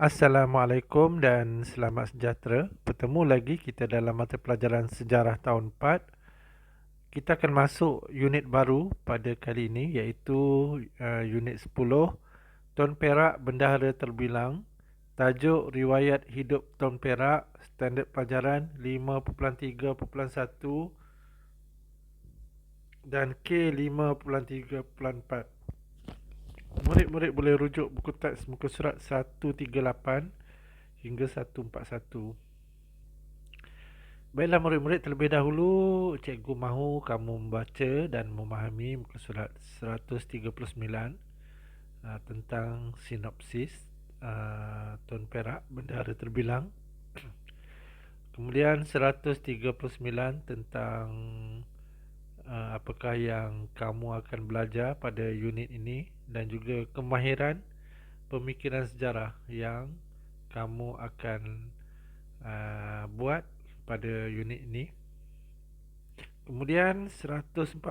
Assalamualaikum dan selamat sejahtera. Bertemu lagi kita dalam mata pelajaran sejarah tahun 4. Kita akan masuk unit baru pada kali ini iaitu unit 10, Tun Perak Bendahara Terbilang. Tajuk Riwayat Hidup Tun Perak, standard pelajaran 5.3.1 dan K5.3.4. Murid-murid boleh rujuk buku teks muka surat 138 hingga 141. Baiklah murid-murid, terlebih dahulu cikgu mahu kamu membaca dan memahami muka surat 139 tentang sinopsis Tun Perak Bendahara Terbilang. Kemudian 139 tentang apakah yang kamu akan belajar pada unit ini dan juga kemahiran pemikiran sejarah yang kamu akan buat pada unit ini. Kemudian 140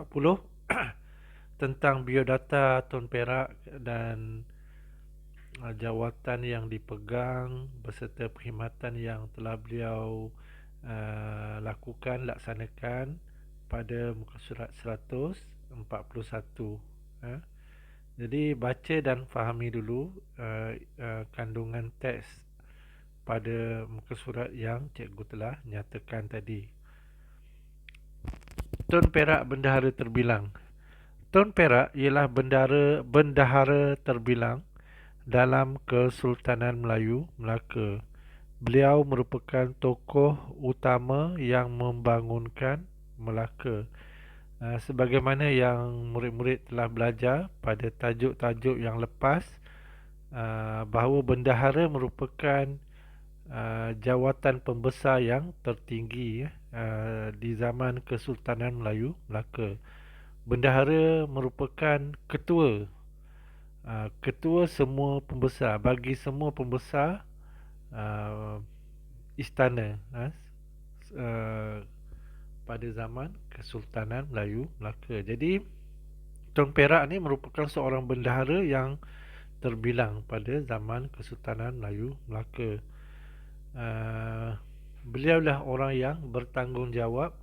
tentang biodata Tun Perak dan jawatan yang dipegang beserta perkhidmatan yang telah beliau laksanakan pada muka surat 141. Jadi baca dan fahami dulu kandungan teks pada muka surat yang cikgu telah nyatakan tadi. Tun Perak Bendahara Terbilang. Tun Perak ialah bendahara terbilang dalam Kesultanan Melayu Melaka. Beliau merupakan tokoh utama yang membangunkan Melaka. Sebagaimana yang murid-murid telah belajar pada tajuk-tajuk yang lepas, bahawa bendahara merupakan jawatan pembesar yang tertinggi di zaman Kesultanan Melayu Melaka. Bendahara merupakan ketua semua pembesar, bagi semua pembesar istana pada zaman Kesultanan Melayu Melaka. Jadi Tun Perak ni merupakan seorang bendahara yang terbilang pada zaman Kesultanan Melayu Melaka. Beliaulah orang yang bertanggungjawab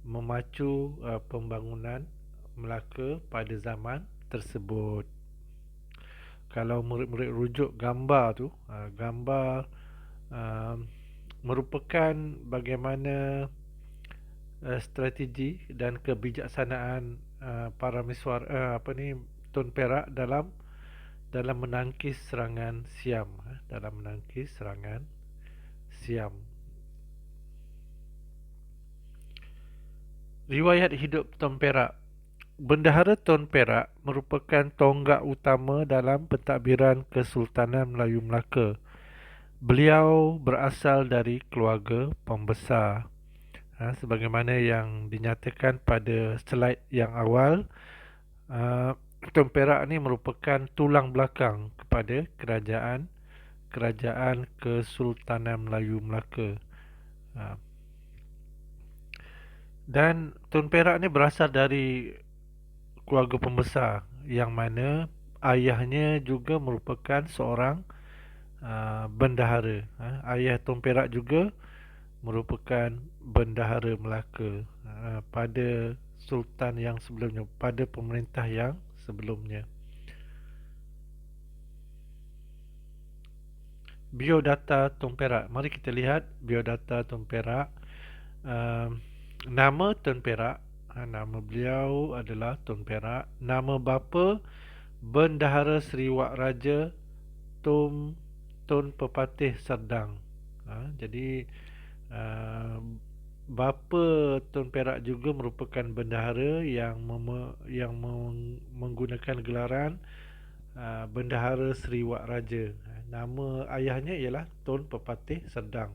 memacu pembangunan Melaka pada zaman tersebut. Kalau murid-murid rujuk gambar tu, gambar merupakan bagaimana strategi dan kebijaksanaan para miswar Tun Perak dalam menangkis serangan Siam. Riwayat hidup Tun Perak. Bendahara Tun Perak merupakan tonggak utama dalam pentadbiran Kesultanan Melayu Melaka. Beliau berasal dari keluarga pembesar. Sebagaimana yang dinyatakan pada slide yang awal, Tun Perak ni merupakan tulang belakang kepada kerajaan Kesultanan Melayu Melaka. Dan Tun Perak ni berasal dari keluarga pembesar yang mana ayahnya juga merupakan seorang bendahara. Ayah Tun Perak juga merupakan bendahara Melaka pada sultan yang sebelumnya, pada pemerintah yang sebelumnya. Biodata Tun Perak. Mari kita lihat biodata Tun Perak. Nama Tun Perak, nama beliau adalah Tun Perak. Nama bapa Bendahara Seri Wak Raja Tun Pepatih Serdang. Jadi bapa Tun Perak juga merupakan bendahara yang menggunakan gelaran Bendahara Seri Wak Raja. Nama ayahnya ialah Tun Pepatih Serdang.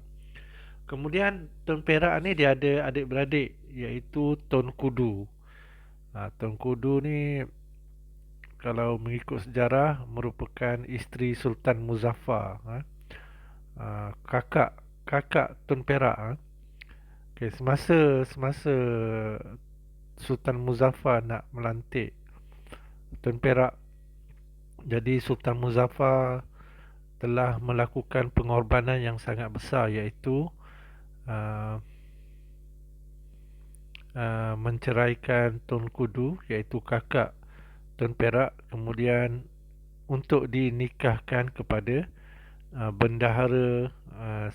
Kemudian Tun Perak ni dia ada adik-beradik iaitu Tun Kudu. Tun Kudu ni kalau mengikut sejarah merupakan isteri Sultan Muzaffar, kakak Tun Perak. Semasa Sultan Muzaffar nak melantik Tun Perak jadi Sultan Muzaffar, telah melakukan pengorbanan yang sangat besar, iaitu uh, menceraikan Tun Kudu, iaitu kakak Tun Perak, kemudian untuk dinikahkan kepada bendahara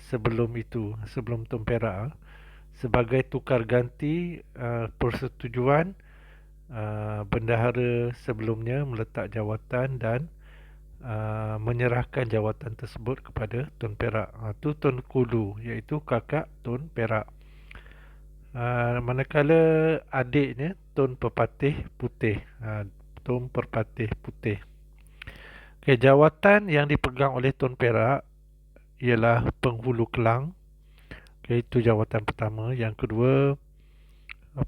sebelum itu, sebelum Tun Perak, sebagai tukar ganti persetujuan bendahara sebelumnya meletak jawatan dan menyerahkan jawatan tersebut kepada Tun Perak. Itu Tun Kudu, iaitu kakak Tun Perak. Manakala adiknya Tun Pepatih Putih, Tun Perpatih Putih. Okay, jawatan yang dipegang oleh Tun Perak ialah Penghulu Kelang. Okay, itu jawatan pertama. Yang kedua,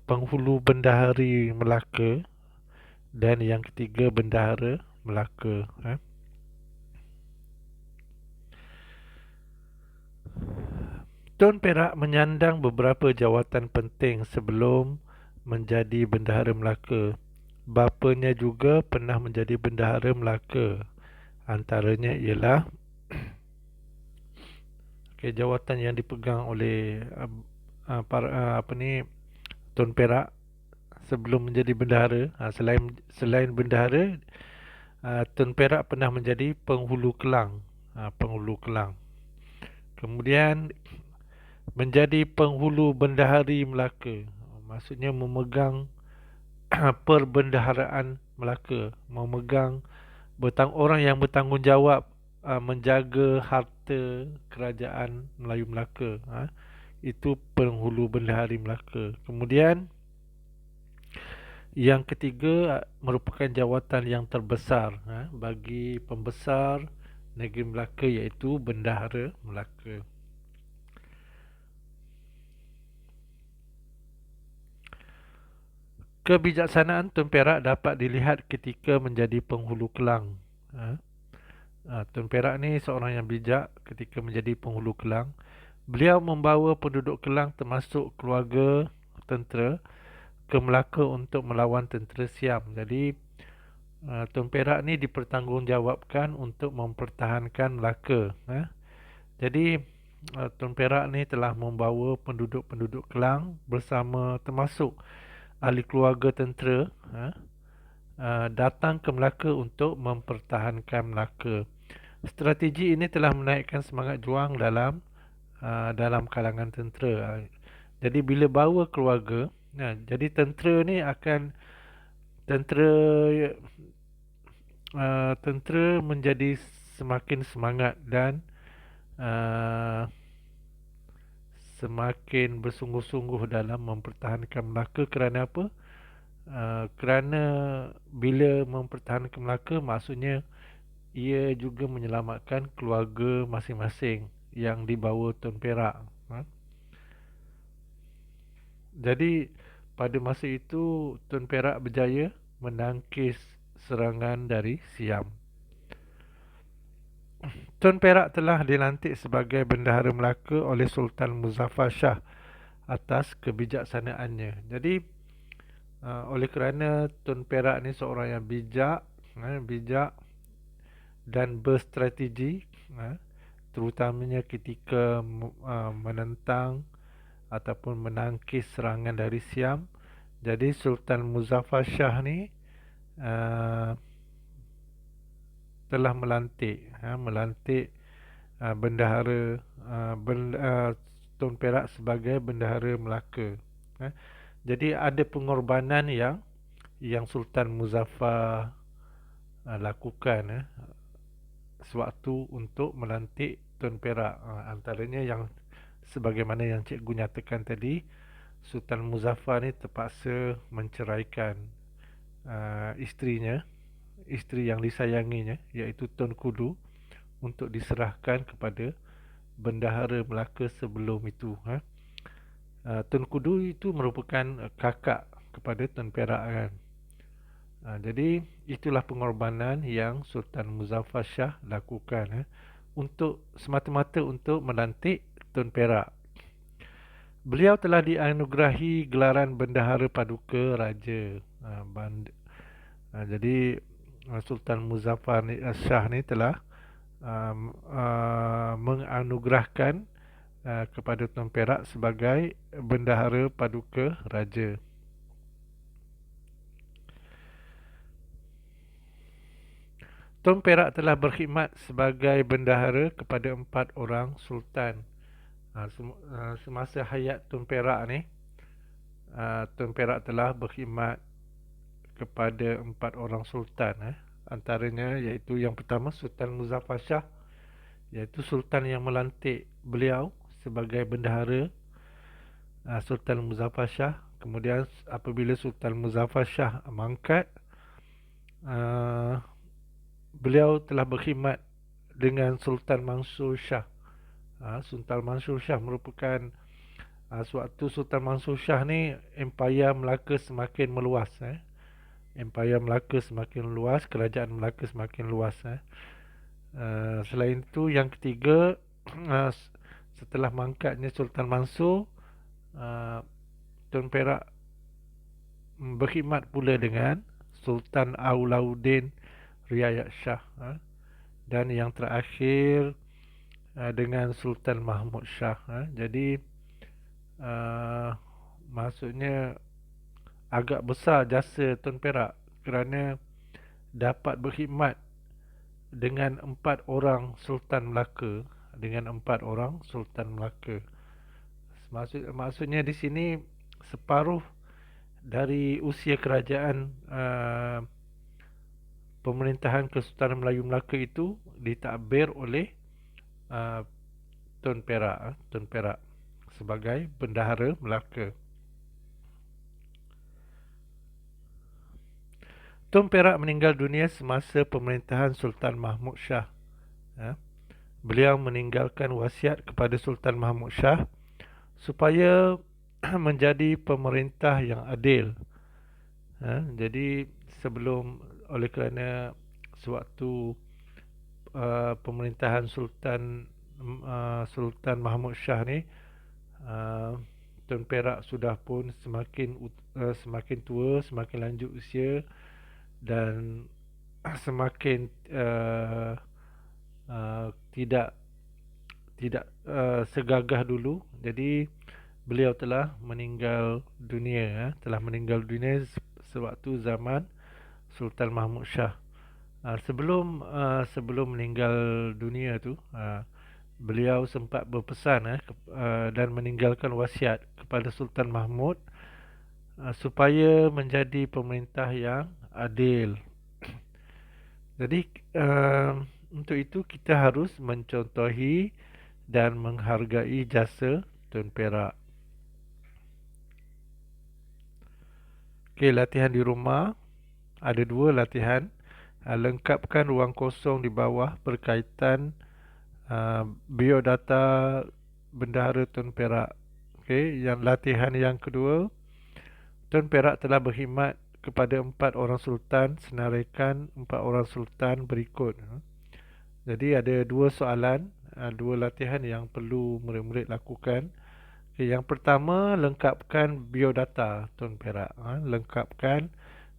Penghulu Bendahari Melaka. Dan yang ketiga, Bendahara Melaka. Tun Perak menyandang beberapa jawatan penting sebelum menjadi Bendahara Melaka. Bapanya juga pernah menjadi Bendahara Melaka. Antaranya ialah jawatan yang dipegang oleh Tun Perak sebelum menjadi bendahara. Selain bendahara, Tun Perak pernah menjadi penghulu kelang. Penghulu kelang. Kemudian menjadi penghulu bendahari Melaka. Maksudnya memegang perbendaharaan Melaka, memegang orang yang bertanggungjawab menjaga harta kerajaan Melayu Melaka. Itu penghulu bendahari Melaka. Kemudian yang ketiga merupakan jawatan yang terbesar bagi pembesar negeri Melaka, iaitu Bendahara Melaka. Kebijaksanaan Tun Perak dapat dilihat ketika menjadi penghulu kelang. Tun Perak ni seorang yang bijak ketika menjadi penghulu kelang. Beliau membawa penduduk Kelang termasuk keluarga tentera ke Melaka untuk melawan tentera Siam. Jadi Tun Perak ni dipertanggungjawabkan untuk mempertahankan Melaka. Jadi Tun Perak ni telah membawa penduduk-penduduk Kelang bersama termasuk ahli keluarga tentera datang ke Melaka untuk mempertahankan Melaka. Strategi ini telah menaikkan semangat juang dalam kalangan tentera. Jadi bila bawa keluarga, jadi tentera ni akan tentera menjadi semakin semangat dan semakin bersungguh-sungguh dalam mempertahankan Melaka. Kerana apa? Kerana bila mempertahankan Melaka, maksudnya ia juga menyelamatkan keluarga masing-masing yang dibawa Tun Perak. Jadi pada masa itu Tun Perak berjaya menangkis serangan dari Siam. Tun Perak telah dilantik sebagai Bendahara Melaka oleh Sultan Muzaffar Shah atas kebijaksanaannya. Jadi oleh kerana Tun Perak ni seorang yang bijak dan berstrategi, terutamanya ketika menentang ataupun menangkis serangan dari Siam. Jadi Sultan Muzaffar Shah ni telah melantik bendahara Tun Perak sebagai Bendahara Melaka. Jadi ada pengorbanan yang Sultan Muzaffar lakukan sewaktu untuk melantik Tun Perak. Antaranya yang sebagaimana yang cikgu nyatakan tadi, Sultan Muzaffar ni terpaksa menceraikan isterinya, isteri yang disayanginya, iaitu Tun Kudu, untuk diserahkan kepada Bendahara Melaka sebelum itu. Tun Kudu itu merupakan kakak kepada Tun Perak kan. Jadi itulah pengorbanan yang Sultan Muzaffar Shah lakukan untuk semata-mata untuk melantik Tun Perak. Beliau telah dianugerahi gelaran Bendahara Paduka Raja. Jadi Sultan Muzaffar Shah ni telah menganugerahkan kepada Tuan Perak sebagai Bendahara Paduka Raja. Tuan Perak telah berkhidmat sebagai bendahara kepada 4 orang sultan. Semasa hayat Tuan Perak ni, Tuan Perak telah berkhidmat kepada 4 orang sultan. Antaranya iaitu yang pertama Sultan Muzaffar Shah, iaitu sultan yang melantik beliau sebagai bendahara, Sultan Muzaffar Shah. Kemudian apabila Sultan Muzaffar Shah mangkat, beliau telah berkhidmat dengan Sultan Mansur Shah. Sultan Mansur Shah merupakan sewaktu Sultan Mansur Shah ni Empayar Melaka semakin meluas. Empayar Melaka semakin luas, kerajaan Melaka semakin luas. Selain itu, yang ketiga, setelah mangkatnya Sultan Mansur, Tuan Perak berkhidmat pula dengan Sultan Aulauddin Riayat Shah, dan yang terakhir dengan Sultan Mahmud Shah. Jadi maksudnya agak besar jasa Tuan Perak kerana dapat berkhidmat dengan 4 orang Sultan Melaka, Maksudnya di sini separuh dari usia kerajaan pemerintahan Kesultanan Melayu Melaka itu ditadbir oleh Tuan Perak sebagai Bendahara Melaka. Tuan Perak meninggal dunia semasa pemerintahan Sultan Mahmud Shah. Beliau meninggalkan wasiat kepada Sultan Mahmud Shah supaya menjadi pemerintah yang adil. Jadi oleh kerana sewaktu pemerintahan Sultan Mahmud Shah ni, Tuan Perak sudah pun semakin tua, semakin lanjut usia, dan semakin tidak segagah dulu. Jadi beliau telah meninggal dunia sewaktu zaman Sultan Mahmud Shah. Sebelum meninggal dunia tu, beliau sempat berpesan dan meninggalkan wasiat kepada Sultan Mahmud supaya menjadi pemerintah yang adil. Jadi untuk itu kita harus mencontohi dan menghargai jasa Tuan Perak. Okey, latihan di rumah. Ada 2 latihan. Lengkapkan ruang kosong di bawah berkaitan biodata Bendahara Tuan Perak. Okey, yang latihan yang kedua, Tuan Perak telah berkhidmat kepada 4 orang sultan, senaraikan 4 orang sultan berikut. Jadi ada 2 soalan, 2 latihan yang perlu murid-murid lakukan. Okay, yang pertama, lengkapkan biodata Tuan Perak. Lengkapkan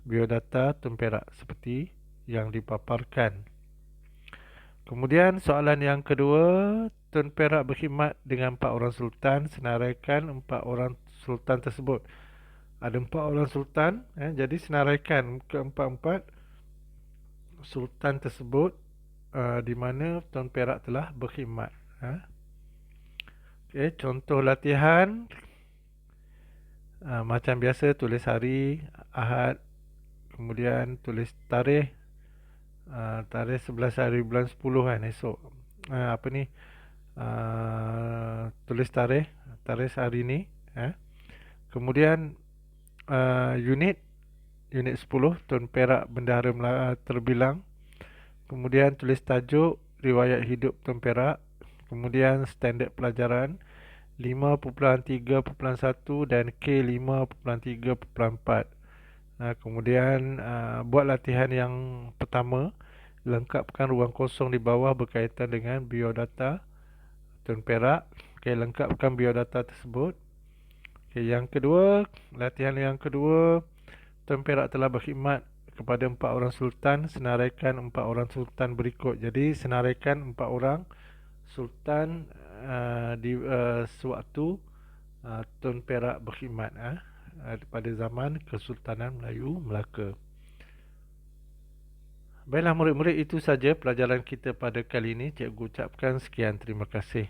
biodata Tuan Perak seperti yang dipaparkan. Kemudian soalan yang kedua, Tuan Perak berkhidmat dengan 4 orang sultan, senaraikan 4 orang sultan tersebut. Ada 4 orang sultan, jadi senaraikan ke-4 sultan tersebut di mana Tuan Perak telah berkhidmat. Okay, contoh latihan macam biasa, tulis hari, Ahad, kemudian tulis tarikh, tarikh 11 hari bulan 10 kan, esok. Tulis tarikh hari ni. Kemudian unit 10, Tuan Perak Bendahara terbilang. Kemudian tulis tajuk riwayat hidup Tuan Perak. Kemudian standard pelajaran 5.3.1 dan K5.3.4. Kemudian buat latihan yang pertama, lengkapkan ruang kosong di bawah berkaitan dengan biodata Tuan Perak. Okay, lengkapkan biodata tersebut. Okay, yang kedua, latihan yang kedua, Tuan Perak telah berkhidmat kepada 4 orang sultan, senaraikan 4 orang sultan berikut. Jadi senaraikan 4 orang sultan di sewaktu Tun Perak berkhidmat pada zaman Kesultanan Melayu Melaka. Baiklah murid-murid, itu saja pelajaran kita pada kali ini. Cikgu ucapkan sekian terima kasih.